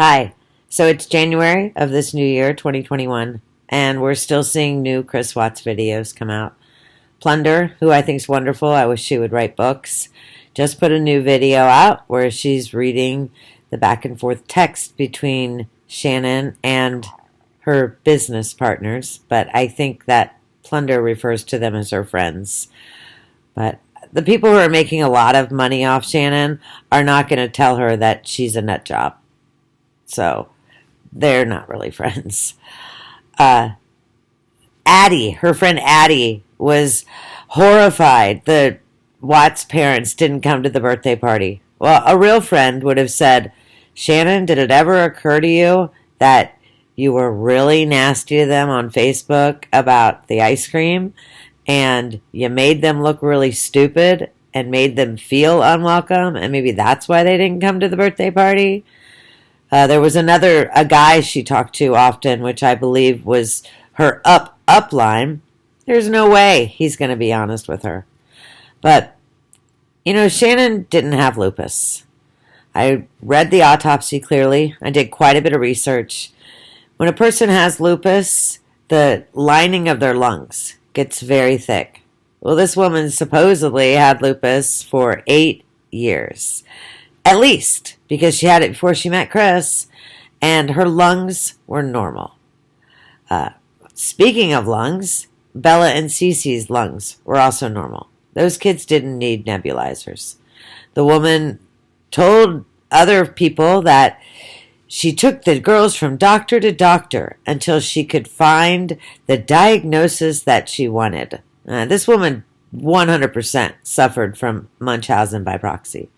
Hi. So it's January of this new year, 2021, and we're still seeing new Chris Watts videos come out. Plunder, who I think is wonderful, I wish she would write books, just put a new video out where she's reading the back and forth text between Shanann and her business partners, but I think that Plunder refers to them as her friends. But the people who are making a lot of money off Shanann are not going to tell her that she's a nut job. So they're not really friends. Addie, her friend Addie, was horrified the Watts parents didn't come to the birthday party. Well, a real friend would have said, Shanann, did it ever occur to you that you were really nasty to them on Facebook about the ice cream and you made them look really stupid and made them feel unwelcome, and maybe that's why they didn't come to the birthday party? There was a guy she talked to often, which I believe was her upline. There's no way he's going to be honest with her. But, Shanann didn't have lupus. I read the autopsy clearly. I did quite a bit of research. When a person has lupus, the lining of their lungs gets very thick. Well, this woman supposedly had lupus for 8 years. At least, because she had it before she met Chris, and her lungs were normal. Speaking of lungs, Bella and Cece's lungs were also normal. Those kids didn't need nebulizers. The woman told other people that she took the girls from doctor to doctor until she could find the diagnosis that she wanted. This woman 100% suffered from Munchausen by proxy.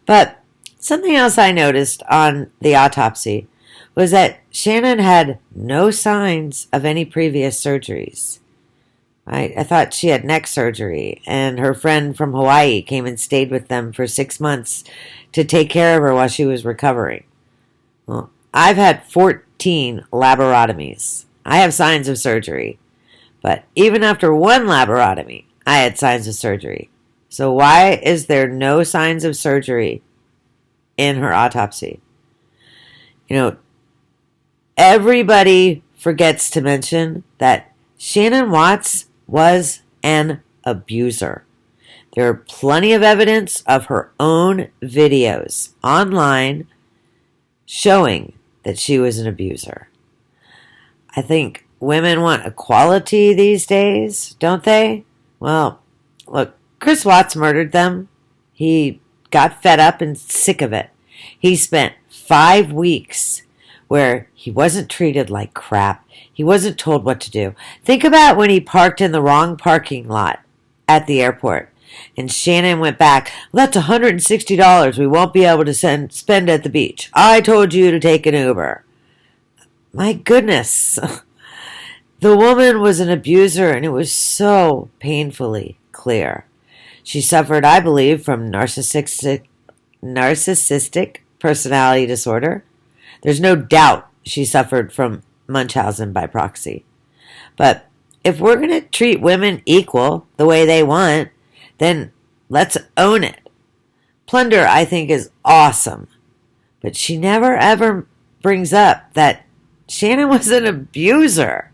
But something else I noticed on the autopsy was that Shanann had no signs of any previous surgeries. I thought she had neck surgery, and her friend from Hawaii came and stayed with them for 6 months to take care of her while she was recovering. Well, I've had 14 laparotomies. I have signs of surgery. But even after one laparotomy, I had signs of surgery. So why is there no signs of surgery in her autopsy? Everybody forgets to mention that Shanann Watts was an abuser. There are plenty of evidence of her own videos online showing that she was an abuser. I think women want equality these days, don't they? Well, look, Chris Watts murdered them. He got fed up and sick of it. He spent 5 weeks where he wasn't treated like crap. He wasn't told what to do. Think about when he parked in the wrong parking lot at the airport. And Shanann went back, well, that's $160 we won't be able to spend at the beach. I told you to take an Uber. My goodness. The woman was an abuser, and it was so painfully clear. She suffered, I believe, from narcissistic personality disorder. There's no doubt she suffered from Munchausen by proxy. But if we're going to treat women equal the way they want, then let's own it. Plunder, I think, is awesome. But she never ever brings up that Shanann was an abuser.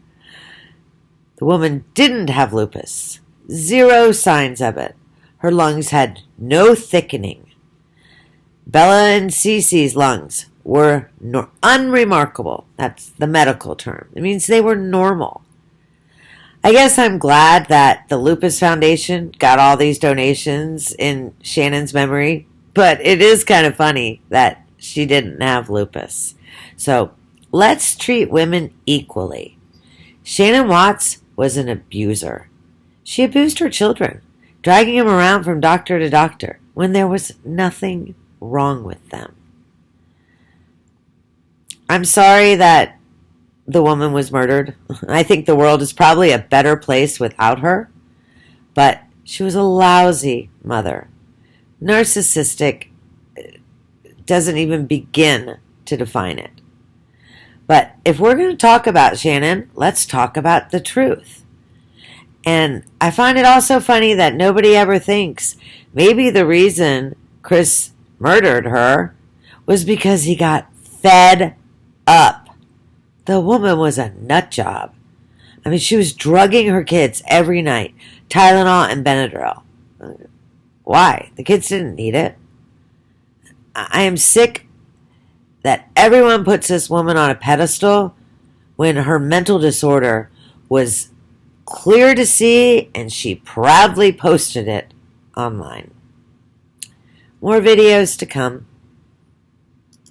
The woman didn't have lupus. 0 signs of it. Her lungs had no thickening. Bella and Cece's lungs were unremarkable. That's the medical term. It means they were normal. I guess I'm glad that the Lupus Foundation got all these donations in Shannon's memory, but it is kind of funny that she didn't have lupus. So let's treat women equally. Shanann Watts was an abuser. She abused her children, dragging them around from doctor to doctor when there was nothing wrong with them. I'm sorry that the woman was murdered. I think the world is probably a better place without her, but she was a lousy mother. Narcissistic doesn't even begin to define it. But if we're going to talk about Shanann, let's talk about the truth. And I find it also funny that nobody ever thinks maybe the reason Chris murdered her was because he got fed up. The woman was a nut job. I mean, she was drugging her kids every night, Tylenol and Benadryl. Why? The kids didn't need it. I am sick that everyone puts this woman on a pedestal when her mental disorder was clear to see and she proudly posted it online. More videos to come.